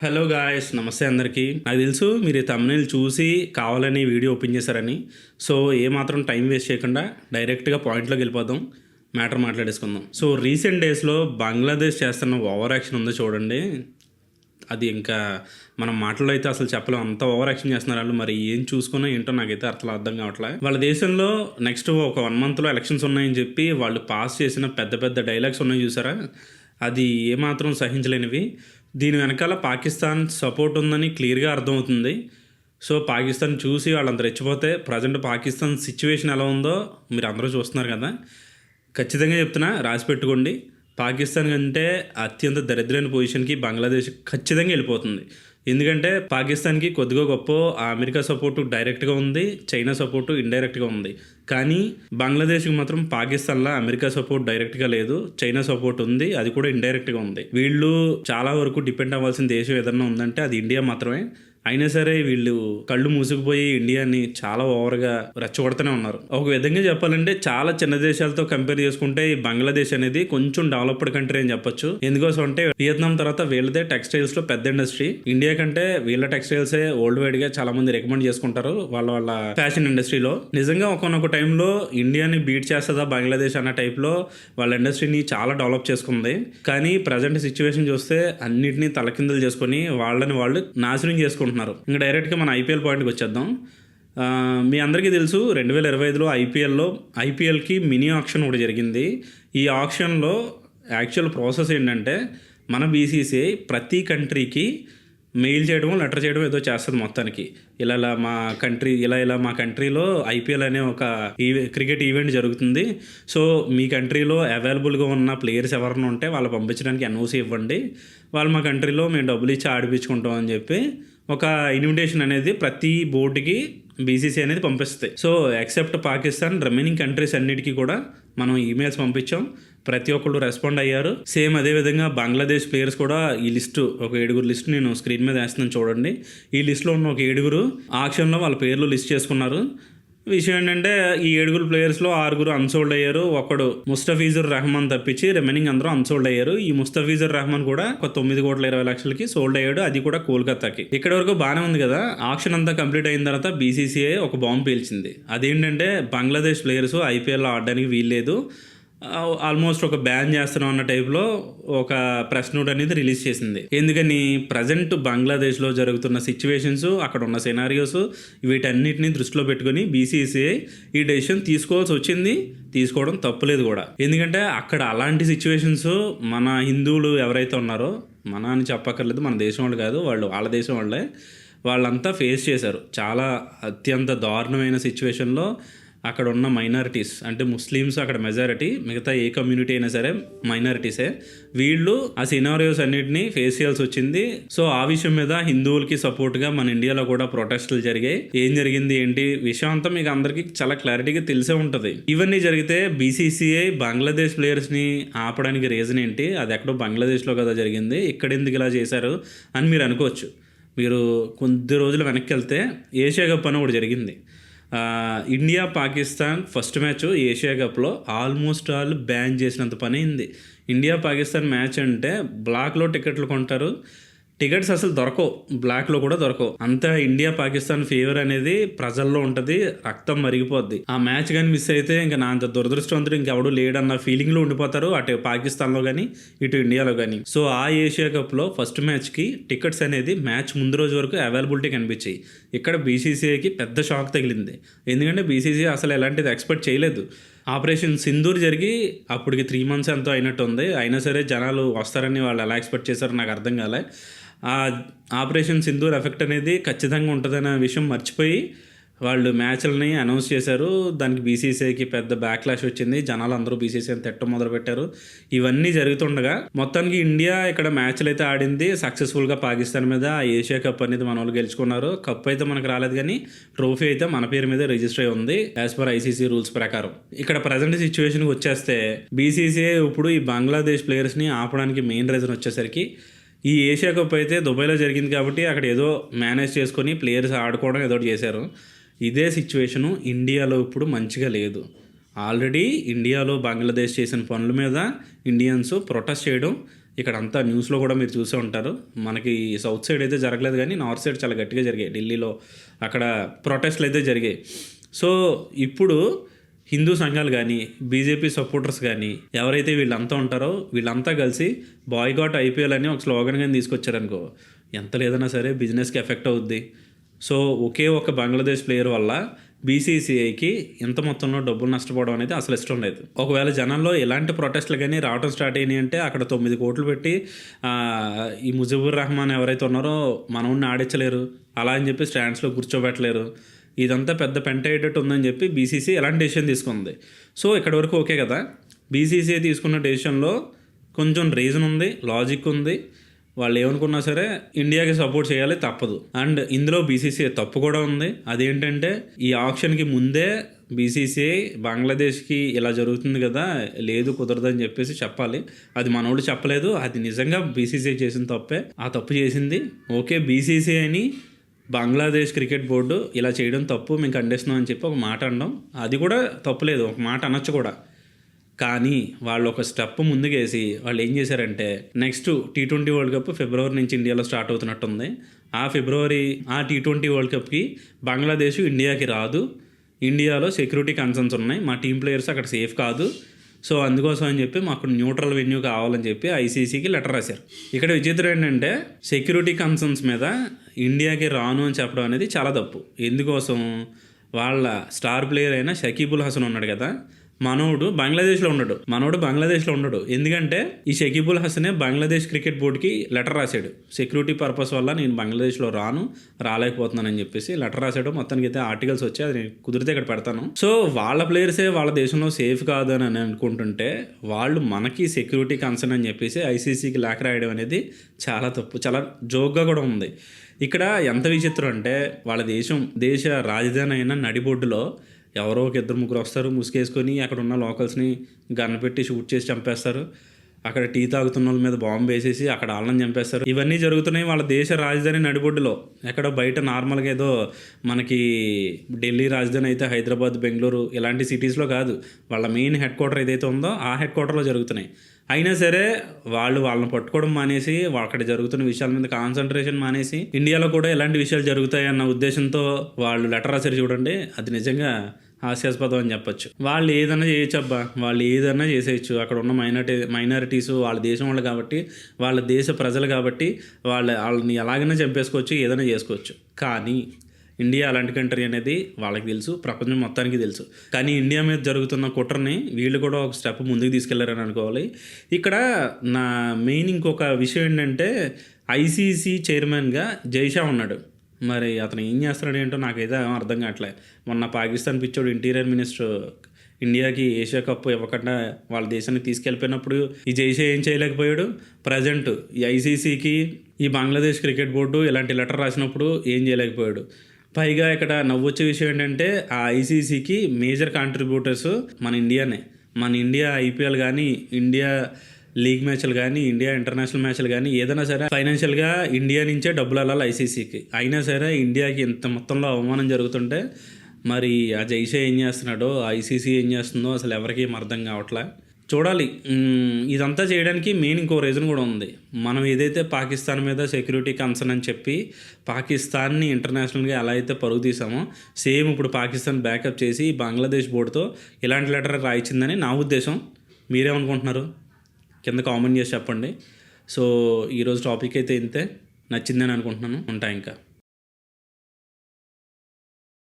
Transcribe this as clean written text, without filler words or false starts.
Hello guys, నమస్తే అందరికీ. నాకు తెలుసు మీరు ఈ thumbnail చూసి కావాలని వీడియో ఓపెన్ చేశారని. సో ఏమాత్రం టైం వేస్ట్ చేయకుండా డైరెక్ట్గా పాయింట్లోకి వెళ్ళిపోదాం, మ్యాటర్ మాట్లాడేసుకుందాం. సో రీసెంట్ డేస్లో బంగ్లాదేశ్ చేస్తున్న ఓవర్ యాక్షన్ ఉందో చూడండి. అది ఇంకా మనం మాటల్లో అయితే అసలు చెప్పలేం, అంత ఓవర్ యాక్షన్ చేస్తున్నారు వాళ్ళు. మరి ఏం చూసుకున్నా ఏంటో నాకైతే అర్థం కావట్లేదు. వాళ్ళ దేశంలో నెక్స్ట్ ఒక 1 monthలో ఎలక్షన్స్ ఉన్నాయని చెప్పి వాళ్ళు పాస్ చేసిన పెద్ద పెద్ద డైలాగ్స్ ఉన్నాయి చూసారా, అది ఏమాత్రం సహించలేనివి. దీని వెనకాల పాకిస్తాన్ సపోర్ట్ ఉందని క్లియర్గా అర్థమవుతుంది. సో పాకిస్తాన్ చూసి వాళ్ళంతా రెచ్చిపోతే ప్రజెంట్ పాకిస్తాన్ సిచ్యువేషన్ ఎలా ఉందో మీరు అందరూ చూస్తున్నారు కదా. ఖచ్చితంగా చెప్తున్నా, రాసి పెట్టుకోండి. పాకిస్తాన్ కంటే అత్యంత దరిద్రమైన పొజిషన్కి బంగ్లాదేశ్ ఖచ్చితంగా వెళ్ళిపోతుంది. ఎందుకంటే పాకిస్తాన్కి కొద్దిగా గొప్ప అమెరికా సపోర్టు డైరెక్ట్గా ఉంది, చైనా సపోర్టు ఇండైరెక్ట్గా ఉంది. కానీ బంగ్లాదేశ్కి మాత్రం పాకిస్తాన్లో అమెరికా సపోర్ట్ డైరెక్ట్గా లేదు, చైనా సపోర్ట్ ఉంది, అది కూడా ఇండైరెక్ట్గా ఉంది. వీళ్ళు చాలా వరకు డిపెండ్ అవ్వాల్సిన దేశం ఏదన్నా ఉందంటే అది ఇండియా మాత్రమే. అయినా సరే వీళ్ళు కళ్ళు మూసుకుపోయి ఇండియాని చాలా ఓవర్గా రెచ్చగొడుతూనే ఉన్నారు. ఒక విధంగా చెప్పాలంటే చాలా చిన్న దేశాలతో కంపేర్ చేసుకుంటే ఈ బంగ్లాదేశ్ అనేది కొంచెం డెవలప్డ్ కంట్రీ అని చెప్పొచ్చు. ఎందుకోసం అంటే వియత్నాం తర్వాత వీళ్ళదే టెక్స్టైల్స్ లో పెద్ద ఇండస్ట్రీ. ఇండియా కంటే వీళ్ళ టెక్స్టైల్సే వరల్డ్ వైడ్ గా చాలా మంది రికమెండ్ చేసుకుంటారు వాళ్ళ ఫ్యాషన్ ఇండస్ట్రీలో. నిజంగా ఒకనొక టైంలో ఇండియాని బీట్ చేస్తుందా బంగ్లాదేశ్ అన్న టైప్ లో వాళ్ళ ఇండస్ట్రీని చాలా డెవలప్ చేసుకుంది. కానీ ప్రజెంట్ సిచ్యువేషన్ చూస్తే అన్నిటినీ తలకిందులు చేసుకుని వాళ్ళని వాళ్ళు నాశనం చేసుకుంటున్నారు. ఇంకా డైరెక్ట్గా మన ఐపీఎల్ పాయింట్కి వచ్చేద్దాం. మీ అందరికీ తెలుసు 2025లో ఐపీఎల్కి మినీ ఆక్షన్ ఒకటి జరిగింది. ఈ ఆక్షన్లో యాక్చువల్ ప్రాసెస్ ఏంటంటే మన బీసీసీఐ ప్రతి కంట్రీకి మెయిల్ చేయడం, లెటర్ చేయడం ఏదో చేస్తుంది మొత్తానికి. ఇలా మా కంట్రీలో ఐపీఎల్ అనే ఒక క్రికెట్ ఈవెంట్ జరుగుతుంది. సో మీ కంట్రీలో అవైలబుల్గా ఉన్న ప్లేయర్స్ ఎవరైనా ఉంటే వాళ్ళు పంపించడానికి ఎన్ఓసి ఇవ్వండి, వాళ్ళు మా కంట్రీలో మేము డబ్బులు ఇచ్చి ఆడిపించుకుంటాం అని చెప్పి ఒక ఇన్విటేషన్ అనేది ప్రతి బోర్డుకి బీసీసీ అనేది పంపిస్తాయి. So except Pakistan, remaining countries అన్నిటికీ కూడా మనం ఈమెయిల్స్ పంపించాం, ప్రతి ఒక్కళ్ళు రెస్పాండ్ అయ్యారు. సేమ్ అదేవిధంగా బంగ్లాదేశ్ ప్లేయర్స్ కూడా ఈ లిస్టు, ఒక 7 లిస్టు నేను స్క్రీన్ మీద వేస్తున్నాను చూడండి. ఈ లిస్టులో ఉన్న ఒక 7 ఆక్షన్లో వాళ్ళ పేర్లు లిస్ట్ చేసుకున్నారు. విషయం ఏంటంటే ఈ 7 ప్లేయర్స్లో 6 అన్సోల్డ్ అయ్యారు. ఒకడు ముస్తఫీజుర్ రెహమాన్ తప్పించి రిమైనింగ్ అందరూ అన్సోల్డ్ అయ్యారు. ఈ ముస్తఫీజుర్ రెహమాన్ కూడా ఒక 9,20,00,000కి సోల్డ్ అయ్యాడు, అది కూడా కోల్కతాకి. ఇక్కడ వరకు బాగానే ఉంది కదా. ఆక్షన్ అంతా కంప్లీట్ అయిన తర్వాత బీసీసీఐ ఒక బాంబు పేల్చింది. అదేంటంటే బంగ్లాదేశ్ ప్లేయర్స్ ఐపీఎల్లో ఆడడానికి వీల్లేదు, ఆల్మోస్ట్ ఒక బ్యాన్ చేస్తున్నాం అన్న టైప్లో ఒక ప్రెస్ నోట్ అనేది రిలీజ్ చేసింది. ఎందుకని ప్రజెంట్ బంగ్లాదేశ్లో జరుగుతున్న సిచ్యువేషన్స్, అక్కడ ఉన్న సినారియోస్, వీటన్నిటిని దృష్టిలో పెట్టుకుని బీసీసీఐ ఈ డెసిషన్ తీసుకోవాల్సి వచ్చింది. తీసుకోవడం తప్పులేదు కూడా. ఎందుకంటే అక్కడ అలాంటి సిచ్యువేషన్స్ మన హిందువులు ఎవరైతే ఉన్నారో, మన అని చెప్పక్కర్లేదు, మన దేశం వాళ్ళు కాదు, వాళ్ళ దేశం వాళ్ళే, వాళ్ళంతా ఫేస్ చేశారు. చాలా అత్యంత దారుణమైన సిచ్యువేషన్లో అక్కడ ఉన్న మైనారిటీస్, అంటే ముస్లిమ్స్ అక్కడ మెజారిటీ, మిగతా ఏ కమ్యూనిటీ అయినా సరే మైనారిటీసే, వీళ్ళు ఆ సినారియోస్ అన్నిటిని ఫేస్ చేయాల్సి వచ్చింది. సో ఆ విషయం మీద హిందువులకి సపోర్ట్గా మన ఇండియాలో కూడా ప్రొటెస్టులు జరిగాయి. ఏం జరిగింది ఏంటి విషయం అంతా మీకు అందరికీ చాలా క్లారిటీగా తెలిసే ఉంటుంది. ఇవన్నీ జరిగితే బీసీసీఐ బంగ్లాదేశ్ ప్లేయర్స్ని ఆపడానికి రీజన్ ఏంటి, అది ఎక్కడో బంగ్లాదేశ్లో కదా జరిగింది, ఇక్కడ ఎందుకు ఇలా చేశారు అని మీరు అనుకోవచ్చు. మీరు కొద్ది రోజులు వెనక్కి వెళ్తే ఏషియా కప్ అని ఒకటి జరిగింది. India Pakistan first match Asia కప్లో ఆల్మోస్ట్ ఆల్ బ్యాన్ చేసినంత పని అయింది. ఇండియా పాకిస్తాన్ మ్యాచ్ అంటే బ్లాక్లో టికెట్లు కొంటారు, టికెట్స్ అసలు దొరకవు, బ్లాక్లో కూడా దొరకవు. అంతా ఇండియా పాకిస్తాన్ ఫేవర్ అనేది ప్రజల్లో ఉంటుంది, రక్తం మరిగిపోద్ది. ఆ మ్యాచ్ కానీ మిస్ అయితే ఇంకా నా అంత దురదృష్టవంతుడు ఇంకెవడూ లేడన్న ఫీలింగ్లో ఉండిపోతారు, అటు పాకిస్తాన్లో కానీ ఇటు ఇండియాలో కానీ. సో ఆ ఏషియా కప్లో ఫస్ట్ మ్యాచ్కి టికెట్స్ అనేది మ్యాచ్ ముందు రోజు వరకు అవైలబిలిటీ కనిపించాయి. ఇక్కడ బీసీసీఐకి పెద్ద షాక్ తగిలింది. ఎందుకంటే బీసీసీఐ అసలు ఎలాంటిది ఎక్స్పెక్ట్ చేయలేదు. ఆపరేషన్ సింధూర్ జరిగి అప్పటికి 3 months ఎంతో అయినట్టు ఉంది. అయినా సరే జనాలు వస్తారని వాళ్ళు ఎలా ఎక్స్పెక్ట్ చేశారో నాకు అర్థం కాలే. ఆ ఆపరేషన్ సింధూర్ ఎఫెక్ట్ అనేది ఖచ్చితంగా ఉంటుందనే విషయం మర్చిపోయి వాళ్ళు మ్యాచ్లని అనౌన్స్ చేశారు. దానికి బీసీసీఐకి పెద్ద బ్యాక్లాష్ వచ్చింది, జనాలు అందరూ బీసీసీఐని తిట్టడం మొదలుపెట్టారు. ఇవన్నీ జరుగుతుండగా మొత్తానికి ఇండియా ఇక్కడ మ్యాచ్లు అయితే ఆడింది సక్సెస్ఫుల్గా పాకిస్తాన్ మీద. ఆ ఏషియా కప్ అనేది మన వాళ్ళు గెలుచుకున్నారు. కప్ అయితే మనకు రాలేదు కానీ ట్రోఫీ అయితే మన పేరు మీద రిజిస్టర్ అయి ఉంది యాజ్ పర్ ఐసీసీ రూల్స్ ప్రకారం. ఇక్కడ ప్రజెంట్ సిచ్యువేషన్కి వచ్చేస్తే బీసీసీఐ ఇప్పుడు ఈ బంగ్లాదేశ్ ప్లేయర్స్ని ఆపడానికి మెయిన్ రీజన్ వచ్చేసరికి ఈ ఏషియా కప్ అయితే దుబాయ్లో జరిగింది కాబట్టి అక్కడ ఏదో మేనేజ్ చేసుకొని ప్లేయర్స్ ఆడుకోవడం ఏదో చేశారు. ఇదే సిచ్యువేషను ఇండియాలో ఇప్పుడు మంచిగా లేదు. ఆల్రెడీ ఇండియాలో బంగ్లాదేశ్ చేసిన పనుల మీద ఇండియన్స్ ప్రొటెస్ట్ చేయడం, ఇక్కడ అంతా న్యూస్లో కూడా మీరు చూసే ఉంటారు. మనకి సౌత్ సైడ్ అయితే జరగలేదు కానీ నార్త్ సైడ్ చాలా గట్టిగా జరిగాయి. ఢిల్లీలో అక్కడ ప్రొటెస్ట్లు అయితే జరిగాయి. సో ఇప్పుడు హిందూ సంఘాలు కానీ బీజేపీ సపోర్టర్స్ కానీ ఎవరైతే వీళ్ళంతా ఉంటారో వీళ్ళంతా కలిసి బాయ్కాట్ ఐపీఎల్ అని ఒక స్లోగన్ కానీ తీసుకొచ్చారనుకో, ఎంత లేదన్నా సరే బిజినెస్కి ఎఫెక్ట్ అవుద్ది. సో ఒకే ఒక బంగ్లాదేశ్ ప్లేయర్ వల్ల బీసీసీఐకి ఎంత మొత్తంలో డబ్బులు నష్టపోవడం అనేది అసలు ఇష్టం లేదు. ఒకవేళ జనాల్లో ఎలాంటి ప్రొటెస్ట్లు కానీ రావడం స్టార్ట్ అయినాయి అంటే అక్కడ 9 కోట్లు పెట్టి ఈ ముజిబుర్ రహమాన్ ఎవరైతే ఉన్నారో మనల్ని ఆడించలేరు, అలా అని చెప్పి స్టాండ్స్లో కూర్చోబెట్టలేరు, ఇదంతా పెద్ద పెంట అయ్యేటట్టు ఉందని చెప్పి బీసీసీ ఎలాంటి డెసిషన్ తీసుకుంది. సో ఇక్కడ వరకు ఓకే కదా. బీసీసీ తీసుకున్న డెసిషన్లో కొంచెం రీజన్ ఉంది, లాజిక్ ఉంది. వాళ్ళు ఏమనుకున్నా సరే ఇండియాకి సపోర్ట్ చేయాలి, తప్పదు. అండ్ ఇందులో బీసీసీఐ తప్పు కూడా ఉంది. అదేంటంటే ఈ ఆప్షన్కి ముందే బీసీసీఐ బంగ్లాదేశ్కి ఇలా జరుగుతుంది కదా, లేదు కుదరదని చెప్పేసి చెప్పాలి. అది మనోళ్ళు చెప్పలేదు, అది నిజంగా బీసీసీఐ చేసిన తప్పే. ఆ తప్పు చేసింది ఓకే. బీసీసీఐని బంగ్లాదేశ్ క్రికెట్ బోర్డు ఇలా చేయడం తప్పు, మేము ఖండిస్తున్నాం అని చెప్పి ఒక మాట అనడం, అది కూడా తప్పులేదు, ఒక మాట అనొచ్చు కూడా. కానీ వాళ్ళు ఒక స్టెప్ ముందుకేసి వాళ్ళు ఏం చేశారంటే నెక్స్ట్ T20 వరల్డ్ కప్ ఫిబ్రవరి నుంచి ఇండియాలో స్టార్ట్ అవుతున్నట్టుంది. ఆ T20 వరల్డ్ కప్కి బంగ్లాదేశ్ ఇండియాకి రాదు, ఇండియాలో సెక్యూరిటీ కన్సర్న్స్ ఉన్నాయి, మా టీం ప్లేయర్స్ అక్కడ సేఫ్ కాదు, సో అందుకోసం అని చెప్పి మాకు న్యూట్రల్ వెన్యూ కావాలని చెప్పి ఐసీసీకి లెటర్ రాశారు. ఇక్కడ విచిత్రం ఏంటంటే సెక్యూరిటీ కన్సర్న్స్ మీద ఇండియాకి రాను అని చెప్పడం అనేది చాలా తప్పు. ఎందుకోసం, వాళ్ళ స్టార్ ప్లేయర్ అయిన షకీబుల్ హసన్ ఉన్నాడు కదా, మనోడు బంగ్లాదేశ్లో ఉండడు. ఎందుకంటే ఈ షకీబుల్ హసనే బంగ్లాదేశ్ క్రికెట్ బోర్డుకి లెటర్ రాశాడు, సెక్యూరిటీ పర్పస్ వల్ల నేను బంగ్లాదేశ్లో రాలేకపోతున్నానని చెప్పేసి లెటర్ రాశాడు. మొత్తానికి అయితే ఆర్టికల్స్ వచ్చి అది కుదిరితే ఇక్కడ పెడతాను. సో వాళ్ళ ప్లేయర్సే వాళ్ళ దేశంలో సేఫ్ కాదు అని అనుకుంటుంటే వాళ్ళు మనకి సెక్యూరిటీ కన్సర్న్ అని చెప్పేసి ఐసీసీకి లేఖ రాయడం అనేది చాలా తప్పు, చాలా జోక్గా కూడా ఉంది. ఇక్కడ ఎంత విచిత్రం అంటే వాళ్ళ దేశ రాజధాని అయిన నడిబొడ్డులో ఎవరో ఒక 2-3 వస్తారు, ముసుగేసుకొని అక్కడ ఉన్న లోకల్స్ని గన్ పెట్టి షూట్ చేసి చంపేస్తారు. అక్కడ టీ తాగుతున్న వాళ్ళ మీద బాంబు వేసేసి అక్కడ వాళ్ళని చంపేస్తారు. ఇవన్నీ జరుగుతున్నాయి వాళ్ళ దేశ రాజధాని నడిబొడ్డులో, ఎక్కడో బయట నార్మల్గా ఏదో మనకి ఢిల్లీ రాజధాని అయితే హైదరాబాద్, బెంగళూరు ఇలాంటి సిటీస్లో కాదు, వాళ్ళ మెయిన్ హెడ్ క్వార్టర్ ఏదైతే ఉందో ఆ హెడ్ క్వార్టర్లో జరుగుతున్నాయి. అయినా సరే వాళ్ళని పట్టుకోవడం మానేసి అక్కడ జరుగుతున్న విషయాల మీద కాన్సన్ట్రేషన్ మానేసి ఇండియాలో కూడా ఎలాంటి విషయాలు జరుగుతాయన్న ఉద్దేశంతో వాళ్ళు లెటర్ రాశారు చూడండి, అది నిజంగా హాస్యాస్పదం అని చెప్పొచ్చు. వాళ్ళు ఏదైనా చేయొచ్చు అబ్బా, వాళ్ళు ఏదైనా చేసేయచ్చు. అక్కడ ఉన్న మైనారిటీస్ వాళ్ళ దేశం వాళ్ళు కాబట్టి, వాళ్ళ దేశ ప్రజలు కాబట్టి వాళ్ళని ఎలాగైనా చంపేసుకోవచ్చు, ఏదైనా చేసుకోవచ్చు. కానీ ఇండియా అలాంటి కంట్రీ అనేది వాళ్ళకి తెలుసు, ప్రపంచం మొత్తానికి తెలుసు. కానీ ఇండియా మీద జరుగుతున్న కుట్రని వీళ్ళు కూడా ఒక స్టెప్ ముందుకు తీసుకెళ్లారని అనుకోవాలి. ఇక్కడ నా మెయిన్ ఇంకొక విషయం ఏంటంటే ఐసీసీ చైర్మన్గా జైషా ఉన్నాడు. మరి అతను ఏం చేస్తున్నాడు ఏంటో నాకైతే అర్థం కావట్లే. మొన్న పాకిస్తాన్ పిచ్చోడు ఇంటీరియర్ మినిస్టర్ ఇండియాకి ఏషియా కప్ ఇవ్వకుండా వాళ్ళ దేశాన్ని తీసుకెళ్ళిపోయినప్పుడు ఈ జైషా ఏం చేయలేకపోయాడు. ప్రజెంట్ ఈ ఐసీసీకి ఈ బంగ్లాదేశ్ క్రికెట్ బోర్డు ఇలాంటి లెటర్ రాసినప్పుడు ఏం చేయలేకపోయాడు. పైగా ఇక్కడ నవ్వొచ్చే విషయం ఏంటంటే ఆ ఐసీసీకి మేజర్ కాంట్రిబ్యూటర్స్ మన ఇండియానే. మన ఇండియా ఐపీఎల్ కానీ, ఇండియా లీగ్ మ్యాచ్లు కానీ, ఇండియా ఇంటర్నేషనల్ మ్యాచ్లు కానీ ఏదైనా సరే ఫైనాన్షియల్గా ఇండియా నుంచే డబ్బులు వెళ్ళాలి ఐసీసీకి. అయినా సరే ఇండియాకి ఇంత మొత్తంలో అవమానం జరుగుతుంటే మరి ఆ జైషా ఏం చేస్తున్నాడో, ఐసీసీ ఏం చేస్తుందో అసలు ఎవరికి అర్థం కావట్లే. చూడాలి. ఇదంతా చేయడానికి మెయిన్ ఇంకో రీజన్ కూడా ఉంది. మనం ఏదైతే పాకిస్తాన్ మీద సెక్యూరిటీ కన్సర్న్ అని చెప్పి పాకిస్తాన్ని ఇంటర్నేషనల్గా ఎలా అయితే పరుగు తీసామో సేమ్ ఇప్పుడు పాకిస్తాన్ బ్యాకప్ చేసి బంగ్లాదేశ్ బోర్డుతో ఇలాంటి లెటర్ రాయించిందని నా ఉద్దేశం. మీరేమనుకుంటున్నారు కింద కామెంట్ చేసి చెప్పండి. సో ఈరోజు టాపిక్ అయితే ఇంతే, నచ్చిందని అనుకుంటున్నాను. ఉంటా ఇంకా.